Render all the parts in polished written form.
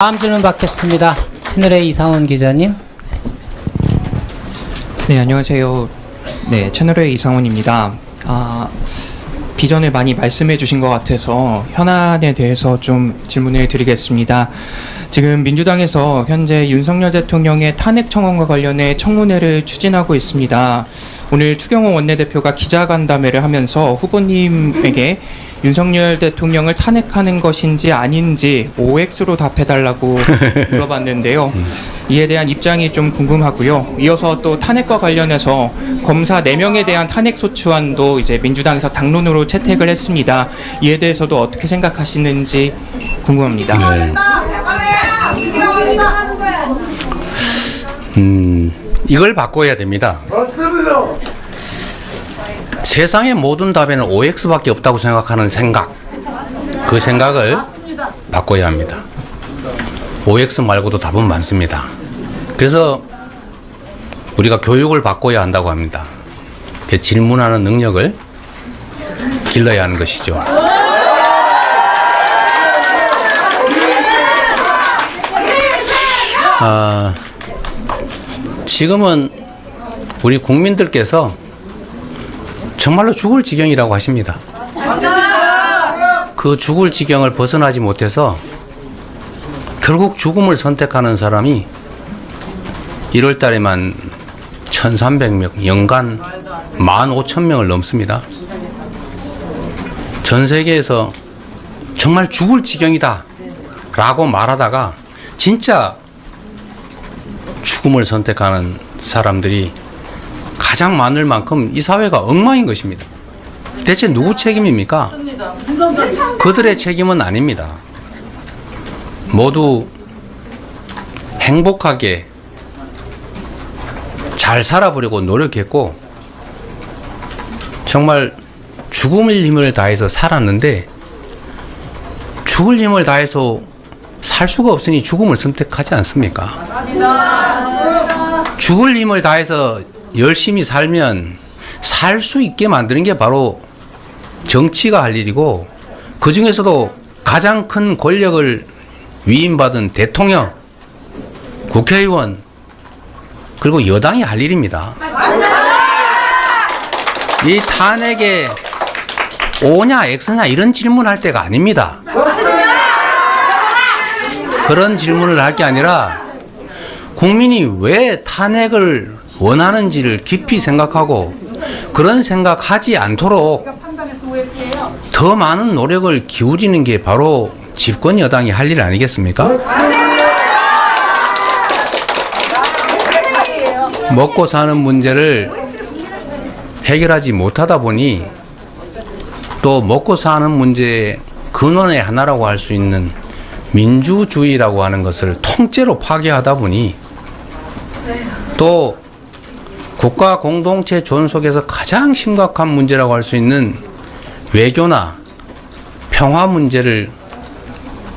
다음 질문 받겠습니다. 채널A 이상원 기자님. 네, 안녕하세요. 네, 채널의 이상훈입니다. 비전을 많이 말씀해 주신 것 같아서 현안에 대해서 좀 질문을 드리겠습니다. 지금 민주당에서 현재 윤석열 대통령의 탄핵 청원과 관련해 청문회를 추진하고 있습니다. 오늘 추경호 원내대표가 기자간담회를 하면서 후보님에게 윤석열 대통령을 탄핵하는 것인지 아닌지 OX로 답해달라고 물어봤는데요. 이에 대한 입장이 좀 궁금하고요. 이어서 또 탄핵과 관련해서 검사 4명에 대한 탄핵 소추안도 이제 민주당에서 당론으로 채택을 했습니다. 이에 대해서도 어떻게 생각하시는지 궁금합니다. 네. 이걸 바꿔야 됩니다. 세상의 모든 답에는 OX밖에 없다고 생각하는 생각, 그 생각을 바꿔야 합니다. OX 말고도 답은 많습니다. 그래서 우리가 교육을 바꿔야 한다고 합니다. 그 질문하는 능력을 길러야 하는 것이죠. 지금은 우리 국민들께서 정말로 죽을 지경이라고 하십니다. 그 죽을 지경을 벗어나지 못해서 결국 죽음을 선택하는 사람이 1월 달에만 1,300명, 연간 15,000명을 넘습니다. 전 세계에서 정말 죽을 지경이다 라고 말하다가 진짜 죽음을 선택하는 사람들이 가장 많을 만큼 이 사회가 엉망인 것입니다. 대체 누구 책임입니까? 그들의 책임은 아닙니다. 모두 행복하게 잘 살아보려고 노력했고 정말 죽음을 힘을 다해서 살았는데 죽을 힘을 다해서 살 수가 없으니 죽음을 선택하지 않습니까? 죽을 힘을 다해서 열심히 살면 살 수 있게 만드는 게 바로 정치가 할 일이고, 그 중에서도 가장 큰 권력을 위임받은 대통령, 국회의원, 그리고 여당이 할 일입니다. 이 탄핵에 O냐 X냐 이런 질문할 때가 아닙니다. 그런 질문을 할 게 아니라 국민이 왜 탄핵을 원하는지를 깊이 생각하고 그런 생각하지 않도록 더 많은 노력을 기울이는 게 바로 집권 여당이 할 일 아니겠습니까? 먹고 사는 문제를 해결하지 못하다 보니 또 먹고 사는 문제의 근원의 하나라고 할 수 있는 민주주의라고 하는 것을 통째로 파괴하다 보니 또 국가 공동체 존속에서 가장 심각한 문제라고 할 수 있는 외교나 평화 문제를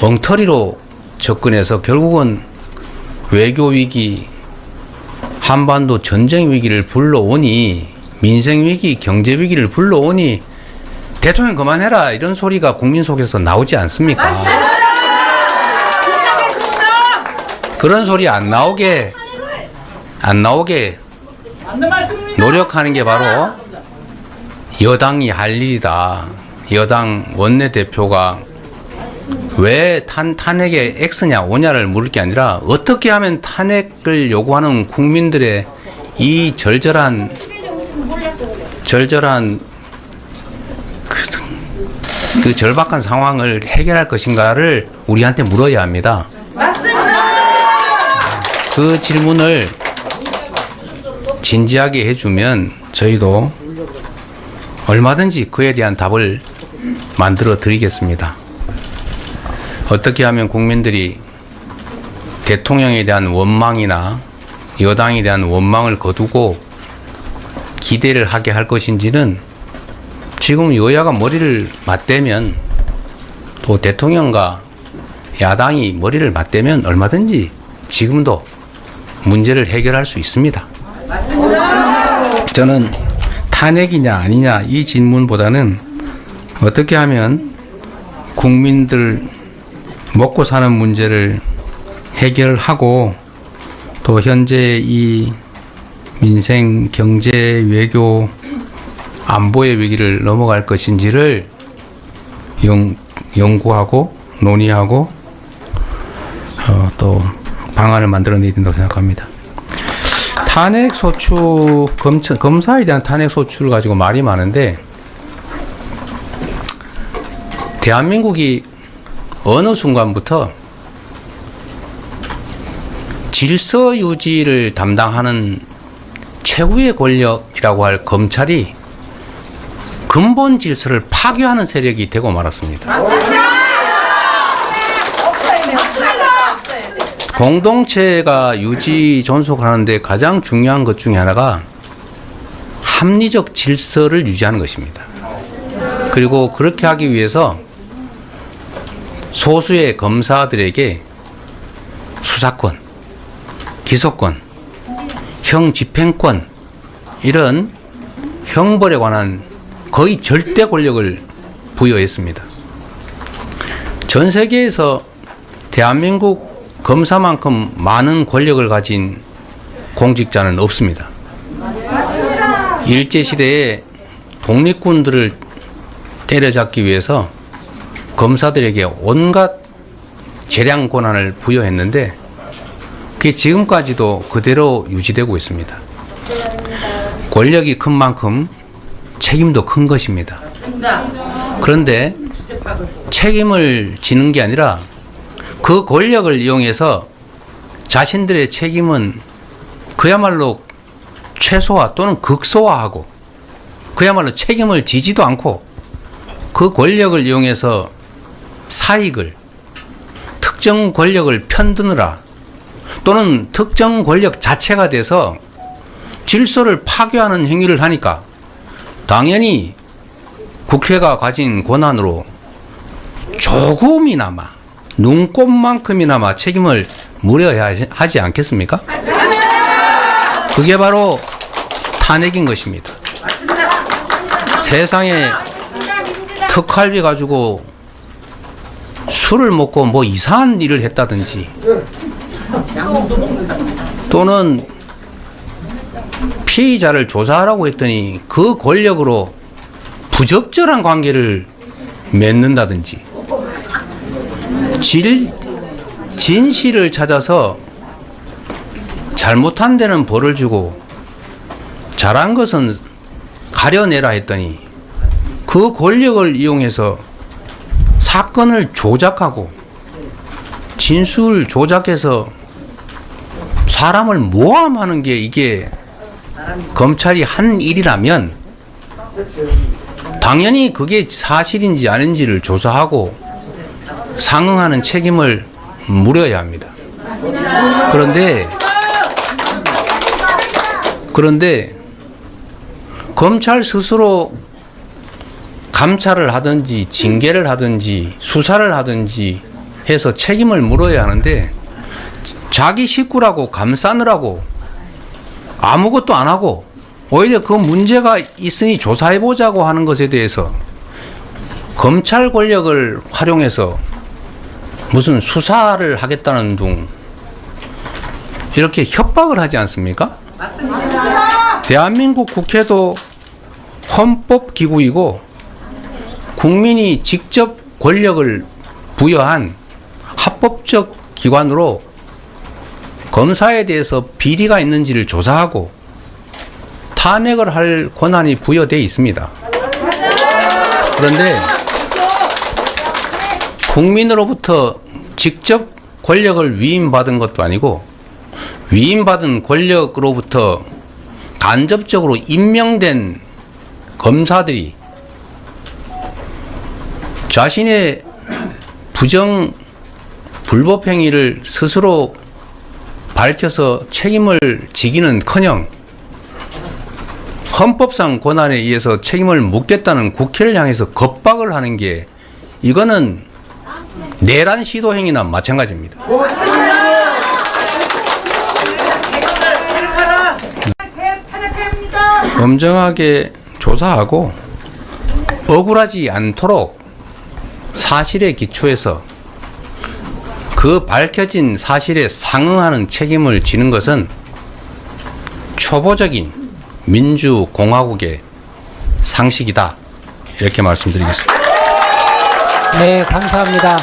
엉터리로 접근해서 결국은 외교 위기, 한반도 전쟁 위기를 불러오니, 민생 위기, 경제 위기를 불러오니 대통령 그만해라 이런 소리가 국민 속에서 나오지 않습니까? 그런 소리 안 나오게 노력하는 게 바로 여당이 할 일이다. 여당 원내대표가 왜 탄핵에 X냐 O냐를 물을 게 아니라 어떻게 하면 탄핵을 요구하는 국민들의 이 절절한 그 절박한 상황을 해결할 것인가를 우리한테 물어야 합니다. 그 질문을 진지하게 해주면 저희도 얼마든지 그에 대한 답을 만들어 드리겠습니다. 어떻게 하면 국민들이 대통령에 대한 원망이나 여당에 대한 원망을 거두고 기대를 하게 할 것인지는 지금 여야가 머리를 맞대면, 또 대통령과 야당이 머리를 맞대면 얼마든지 지금도 문제를 해결할 수 있습니다. 저는 탄핵이냐 아니냐 이 질문보다는 어떻게 하면 국민들 먹고 사는 문제를 해결하고 또 현재 이 민생, 경제, 외교, 안보의 위기를 넘어갈 것인지를 연구하고 논의하고 또 방안을 만들어내야 된다고 생각합니다. 탄핵 소추, 검사에 대한 탄핵 소추를 가지고 말이 많은데 대한민국이 어느 순간부터 질서 유지를 담당하는 최후의 권력이라고 할 검찰이 근본 질서를 파괴하는 세력이 되고 말았습니다. 공동체가 유지 존속을 하는데 가장 중요한 것 중에 하나가 합리적 질서를 유지하는 것입니다. 그리고 그렇게 하기 위해서 소수의 검사들에게 수사권, 기소권, 형 집행권 이런 형벌에 관한 거의 절대 권력을 부여했습니다. 전 세계에서 대한민국 검사만큼 많은 권력을 가진 공직자는 없습니다. 일제시대에 독립군들을 때려잡기 위해서 검사들에게 온갖 재량 권한을 부여했는데 그게 지금까지도 그대로 유지되고 있습니다. 권력이 큰 만큼 책임도 큰 것입니다. 그런데 책임을 지는 게 아니라 그 권력을 이용해서 자신들의 책임은 그야말로 최소화 또는 극소화하고 그야말로 책임을 지지도 않고 그 권력을 이용해서 사익을, 특정 권력을 편드느라 또는 특정 권력 자체가 돼서 질서를 파괴하는 행위를 하니까 당연히 국회가 가진 권한으로 조금이나마 눈꼽만큼이나마 책임을 물어야 하지 않겠습니까? 그게 바로 탄핵인 것입니다. 세상에 특활비 가지고 술을 먹고 뭐 이상한 일을 했다든지 또는 피의자를 조사하라고 했더니 그 권력으로 부적절한 관계를 맺는다든지 진실을 찾아서 잘못한 데는 벌을 주고 잘한 것은 가려내라 했더니 그 권력을 이용해서 사건을 조작하고 진술 조작해서 사람을 모함하는 게 이게 검찰이 한 일이라면 당연히 그게 사실인지 아닌지를 조사하고 상응하는 책임을 물어야 합니다. 그런데 검찰 스스로 감찰을 하든지 징계를 하든지 수사를 하든지 해서 책임을 물어야 하는데 자기 식구라고 감싸느라고 아무것도 안 하고 오히려 그 문제가 있으니 조사해보자고 하는 것에 대해서 검찰 권력을 활용해서 무슨 수사를 하겠다는 둥 이렇게 협박을 하지 않습니까? 맞습니다. 대한민국 국회도 헌법기구이고 국민이 직접 권력을 부여한 합법적 기관으로 검사에 대해서 비리가 있는지를 조사하고 탄핵을 할 권한이 부여되어 있습니다. 그런데 국민으로부터 직접 권력을 위임받은 것도 아니고 위임받은 권력으로부터 간접적으로 임명된 검사들이 자신의 불법 행위를 스스로 밝혀서 책임을 지기는커녕 헌법상 권한에 의해서 책임을 묻겠다는 국회를 향해서 겁박을 하는 게 이거는 내란 시도 행위나 마찬가지입니다. 엄정하게 조사하고 억울하지 않도록 사실에 기초해서 그 밝혀진 사실에 상응하는 책임을 지는 것은 초보적인 민주공화국의 상식이다. 이렇게 말씀드리겠습니다. 네, 감사합니다.